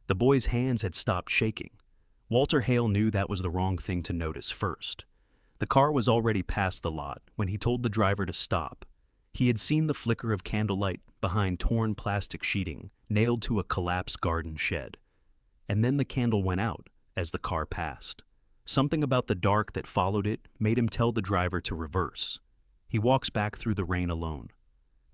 The boy's hands had stopped shaking. Walter Hale knew that was the wrong thing to notice first. The car was already past the lot when he told the driver to stop. He had seen the flicker of candlelight behind torn plastic sheeting nailed to a collapsed garden shed. And then the candle went out as the car passed. Something about the dark that followed it made him tell the driver to reverse. He walks back through the rain alone.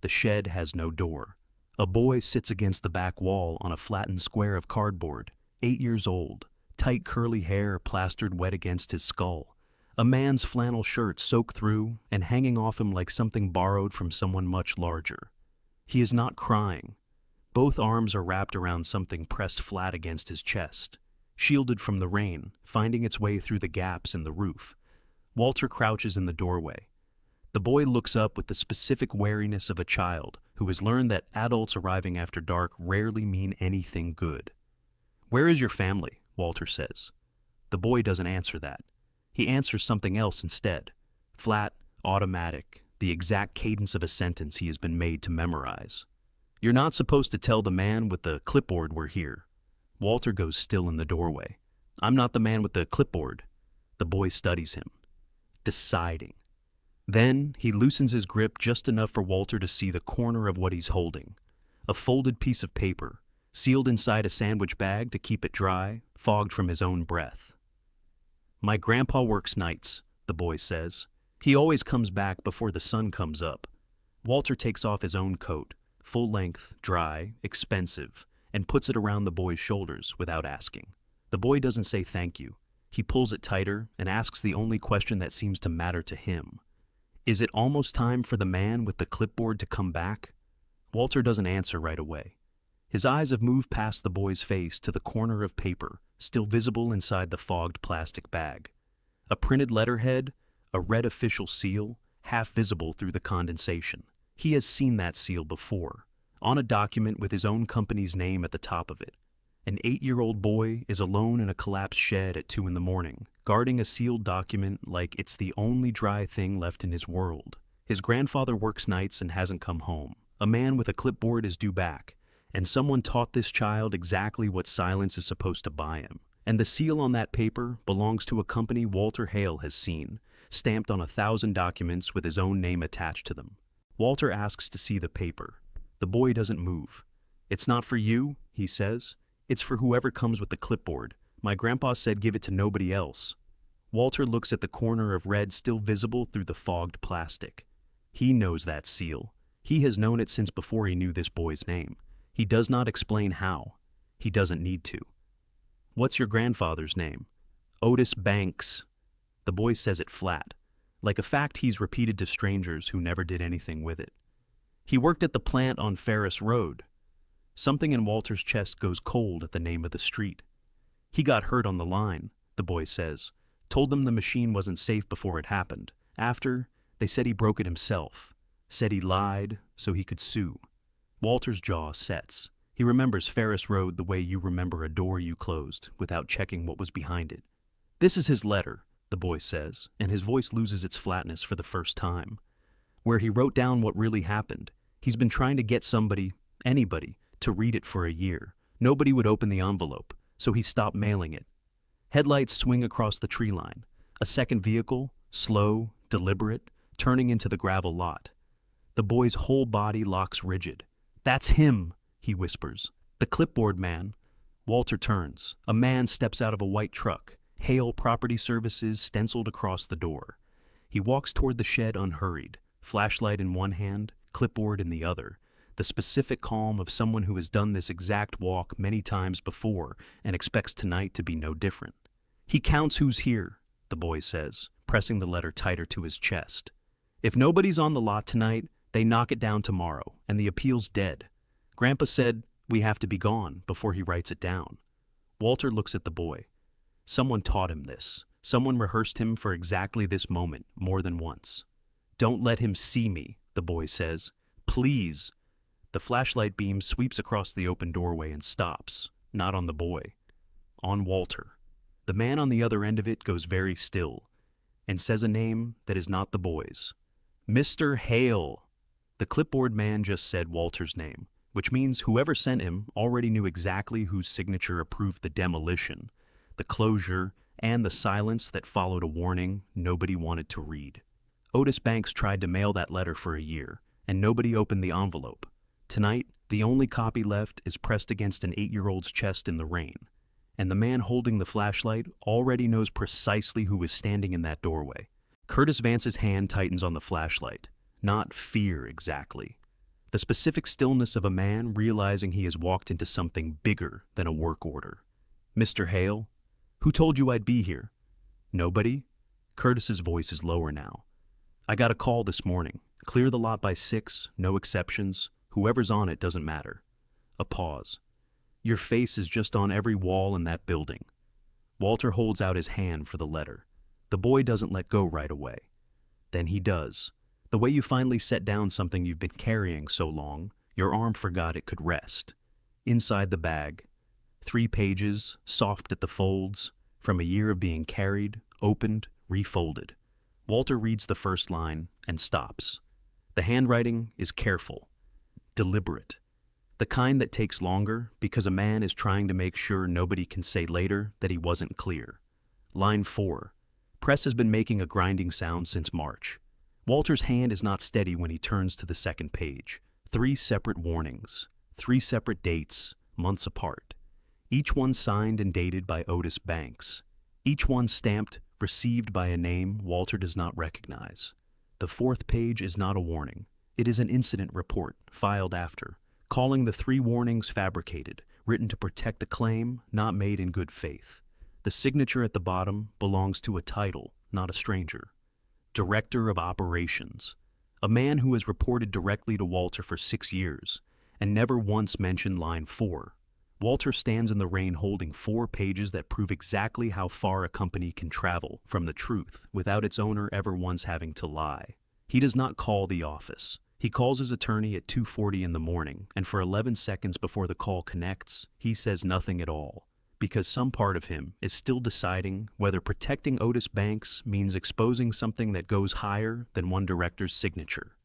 The shed has no door. A boy sits against the back wall on a flattened square of cardboard, 8 years old, tight curly hair plastered wet against his skull. A man's flannel shirt soaked through and hanging off him like something borrowed from someone much larger. He is not crying. Both arms are wrapped around something pressed flat against his chest, shielded from the rain, finding its way through the gaps in the roof. Walter crouches in the doorway. The boy looks up with the specific wariness of a child who has learned that adults arriving after dark rarely mean anything good. "Where is your family?" Walter says. The boy doesn't answer that. He answers something else instead. Flat, automatic, the exact cadence of a sentence he has been made to memorize. "You're not supposed to tell the man with the clipboard we're here." Walter goes still in the doorway. "I'm not the man with the clipboard." The boy studies him, deciding. Then he loosens his grip just enough for Walter to see the corner of what he's holding. A folded piece of paper, sealed inside a sandwich bag to keep it dry, fogged from his own breath. "My grandpa works nights," the boy says. "He always comes back before the sun comes up." Walter takes off his own coat, full length, dry, expensive, and puts it around the boy's shoulders without asking. The boy doesn't say thank you. He pulls it tighter and asks the only question that seems to matter to him. Is it almost time for the man with the clipboard to come back? Walter doesn't answer right away. His eyes have moved past the boy's face to the corner of paper, still visible inside the fogged plastic bag. A printed letterhead, a red official seal, half visible through the condensation. He has seen that seal before, on a document with his own company's name at the top of it. An 8-year-old boy is alone in a collapsed shed at 2 a.m, guarding a sealed document like it's the only dry thing left in his world. His grandfather works nights and hasn't come home. A man with a clipboard is due back, and someone taught this child exactly what silence is supposed to buy him. And the seal on that paper belongs to a company Walter Hale has seen, stamped on 1,000 documents with his own name attached to them. Walter asks to see the paper. The boy doesn't move. "It's not for you," he says. "It's for whoever comes with the clipboard. My grandpa said give it to nobody else." Walter looks at the corner of red still visible through the fogged plastic. He knows that seal. He has known it since before he knew this boy's name. He does not explain how. He doesn't need to. "What's your grandfather's name?" "Otis Banks." The boy says it flat, like a fact he's repeated to strangers who never did anything with it. "He worked at the plant on Ferris Road." Something in Walter's chest goes cold at the name of the street. "He got hurt on the line," the boy says. "Told them the machine wasn't safe before it happened. After, they said he broke it himself. Said he lied so he could sue." Walter's jaw sets. He remembers Ferris Road the way you remember a door you closed without checking what was behind it. "This is his letter," the boy says, and his voice loses its flatness for the first time. "Where he wrote down what really happened. He's been trying to get somebody, anybody, to read it for a year. Nobody would open the envelope, so he stopped mailing it." Headlights swing across the tree line. A second vehicle, slow, deliberate, turning into the gravel lot. The boy's whole body locks rigid. "That's him," he whispers. "The clipboard man." Walter turns. A man steps out of a white truck, Hale Property Services stenciled across the door. He walks toward the shed unhurried, flashlight in one hand, clipboard in the other. The specific calm of someone who has done this exact walk many times before and expects tonight to be no different. "He counts who's here," the boy says, pressing the letter tighter to his chest. "If nobody's on the lot tonight, they knock it down tomorrow, and the appeal's dead. Grandpa said we have to be gone before he writes it down." Walter looks at the boy. Someone taught him this. Someone rehearsed him for exactly this moment more than once. "Don't let him see me," the boy says. "Please." The flashlight beam sweeps across the open doorway and stops, not on the boy, on Walter. The man on the other end of it goes very still and says a name that is not the boy's. "Mr. Hale." The clipboard man just said Walter's name. which means whoever sent him already knew exactly whose signature approved the demolition, the closure, and the silence that followed a warning nobody wanted to read. Otis Banks tried to mail that letter for a year, and nobody opened the envelope. Tonight, the only copy left is pressed against an 8-year-old's chest in the rain, and the man holding the flashlight already knows precisely who is standing in that doorway. Curtis Vance's hand tightens on the flashlight. Not fear exactly. The specific stillness of a man realizing he has walked into something bigger than a work order. "Mr. Hale? Who told you I'd be here?" "Nobody?" Curtis's voice is lower now. "I got a call this morning. Clear the lot by 6, no exceptions. Whoever's on it doesn't matter." A pause. "Your face is just on every wall in that building." Walter holds out his hand for the letter. The boy doesn't let go right away. Then he does. The way you finally set down something you've been carrying so long, your arm forgot it could rest. Inside the bag, 3 pages, soft at the folds, from a year of being carried, opened, refolded. Walter reads the first line and stops. The handwriting is careful, deliberate. The kind that takes longer because a man is trying to make sure nobody can say later that he wasn't clear. Line 4. Press has been making a grinding sound since March. Walter's hand is not steady when he turns to the second page. 3 separate warnings, 3 separate dates, months apart. Each one signed and dated by Otis Banks. Each one stamped, received by a name Walter does not recognize. The 4th page is not a warning. It is an incident report, filed after, calling the 3 warnings fabricated, written to protect a claim not made in good faith. The signature at the bottom belongs to a title, not a stranger. Director of Operations, a man who has reported directly to Walter for 6 years and never once mentioned line 4. Walter stands in the rain holding 4 pages that prove exactly how far a company can travel from the truth without its owner ever once having to lie. He does not call the office. He calls his attorney at 2:40 in the morning, and for 11 seconds before the call connects, he says nothing at all, because some part of him is still deciding whether protecting Otis Banks means exposing something that goes higher than one director's signature.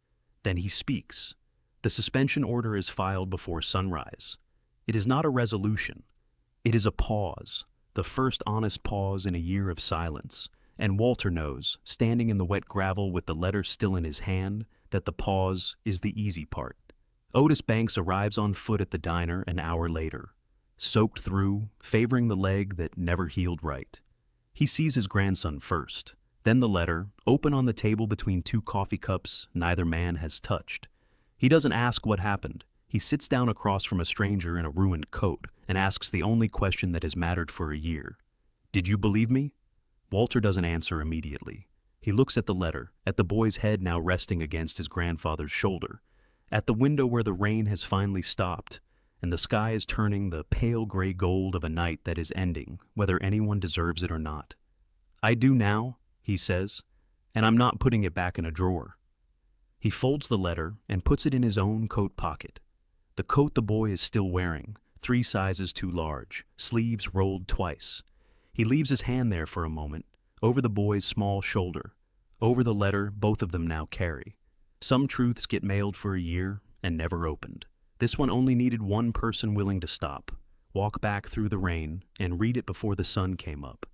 Then he speaks. The suspension order is filed before sunrise. It is not a resolution. It is a pause, the first honest pause in a year of silence, and Walter knows, standing in the wet gravel with the letter still in his hand, that the pause is the easy part. Otis Banks arrives on foot at the diner an hour later, soaked through, favoring the leg that never healed right. He sees his grandson first, then the letter, open on the table between 2 coffee cups neither man has touched. He doesn't ask what happened. He sits down across from a stranger in a ruined coat and asks the only question that has mattered for a year. "Did you believe me?" Walter doesn't answer immediately. He looks at the letter, at the boy's head now resting against his grandfather's shoulder, at the window where the rain has finally stopped, and the sky is turning the pale gray gold of a night that is ending, whether anyone deserves it or not. "I do now," he says, "and I'm not putting it back in a drawer." He folds the letter and puts it in his own coat pocket. The coat the boy is still wearing, 3 sizes too large, sleeves rolled twice. He leaves his hand there for a moment, over the boy's small shoulder, over the letter both of them now carry. Some truths get mailed for a year and never opened. This one only needed one person willing to stop, walk back through the rain, and read it before the sun came up.